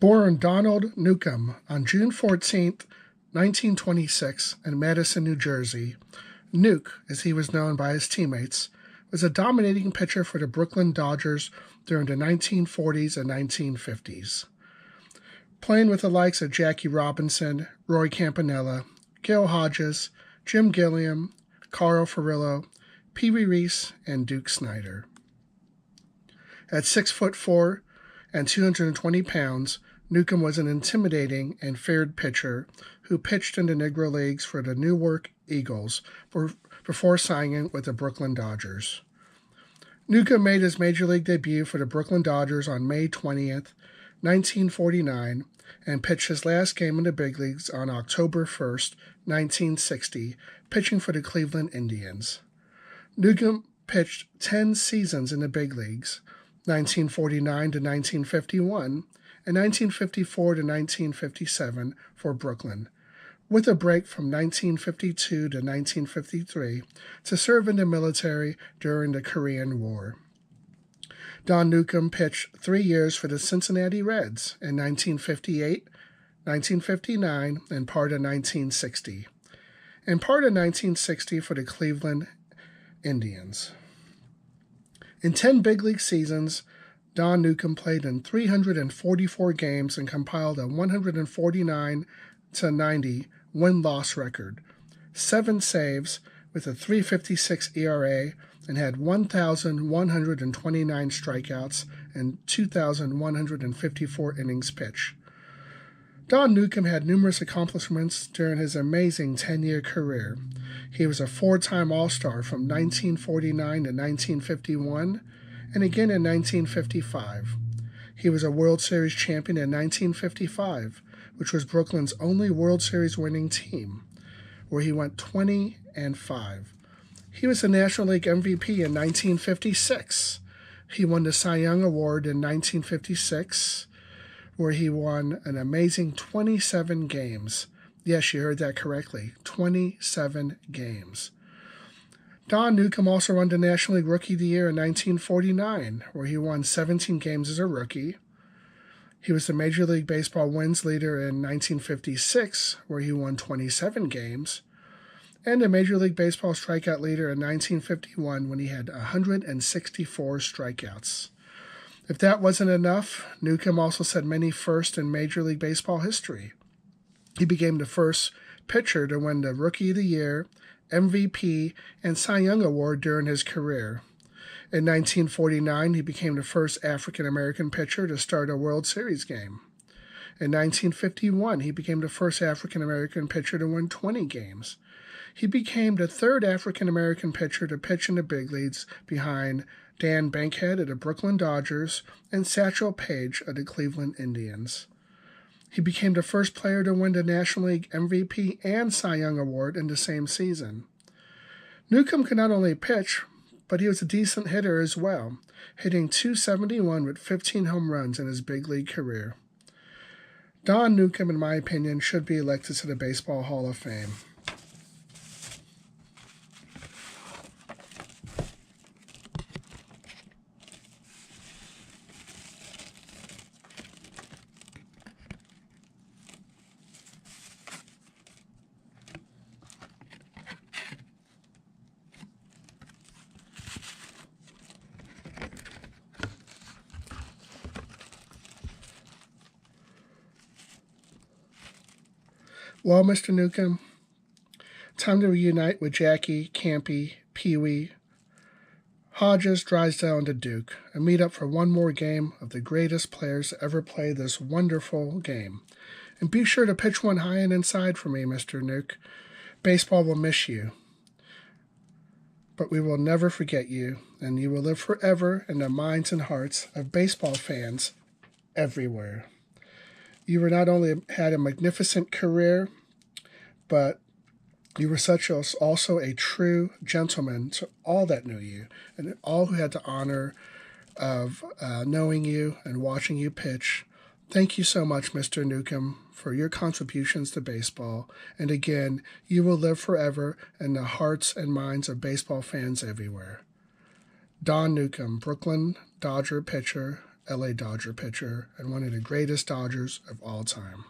Born Donald Newcombe on June 14, 1926, in Madison, New Jersey, Nuke, as he was known by his teammates, was a dominating pitcher for the Brooklyn Dodgers during the 1940s and 1950s. Playing with the likes of Jackie Robinson, Roy Campanella, Gil Hodges, Jim Gilliam, Carl Furillo, Pee Wee Reese, and Duke Snider. At 6'4" and 220 pounds, Newcombe was an intimidating and feared pitcher who pitched in the Negro Leagues for the Newark Eagles before signing with the Brooklyn Dodgers. Newcombe made his Major League debut for the Brooklyn Dodgers on May 20th, 1949, and pitched his last game in the big leagues on October 1st, 1960, pitching for the Cleveland Indians. Newcombe pitched 10 seasons in the big leagues, 1949 to 1951, and 1954 to 1957 for Brooklyn, with a break from 1952 to 1953 to serve in the military during the Korean War. Don Newcombe pitched 3 years for the Cincinnati Reds in 1958, 1959, and part of 1960, and part of 1960 for the Cleveland Indians. In 10 big league seasons, Don Newcombe played in 344 games and compiled a 149-90 win-loss record, 7 saves with a 3.56 ERA, and had 1,129 strikeouts and 2,154 innings pitched. Don Newcombe had numerous accomplishments during his amazing 10-year career. He was a 4-time All-Star from 1949 to 1951, and again in 1955. He was a World Series champion in 1955, which was Brooklyn's only World Series winning team, where he went 20-5. He was the National League MVP in 1956. He won the Cy Young Award in 1956, where he won an amazing 27 games. Yes, you heard that correctly, 27 games. Don Newcombe also won the National League Rookie of the Year in 1949, where he won 17 games as a rookie. He was the Major League Baseball wins leader in 1956, where he won 27 games, and the Major League Baseball strikeout leader in 1951 when he had 164 strikeouts. If that wasn't enough, Newcombe also set many firsts in Major League Baseball history. He became the first pitcher to win the Rookie of the Year, MVP, and Cy Young Award during his career. In 1949, he became the first African-American pitcher to start a World Series game. In 1951, he became the first African-American pitcher to win 20 games. He became the third African-American pitcher to pitch in the big leagues behind Dan Bankhead of the Brooklyn Dodgers and Satchel Paige of the Cleveland Indians. He became the first player to win the National League MVP and Cy Young Award in the same season. Newcombe could not only pitch, but he was a decent hitter as well, hitting .271 with 15 home runs in his big league career. Don Newcombe, in my opinion, should be elected to the Baseball Hall of Fame. Well, Mr. Newcombe, time to reunite with Jackie, Campy, Pee Wee, Hodges, Drysdale, and the Duke, and meet up for one more game of the greatest players to ever play this wonderful game. And be sure to pitch one high and inside for me, Mr. Nuke. Baseball will miss you, but we will never forget you, and you will live forever in the minds and hearts of baseball fans everywhere. You were not only had a magnificent career, but you were also a true gentleman to all that knew you and all who had the honor of knowing you and watching you pitch. Thank you so much, Mr. Newcombe, for your contributions to baseball. And again, you will live forever in the hearts and minds of baseball fans everywhere. Don Newcombe, Brooklyn Dodger pitcher, LA Dodger pitcher and one of the greatest Dodgers of all time.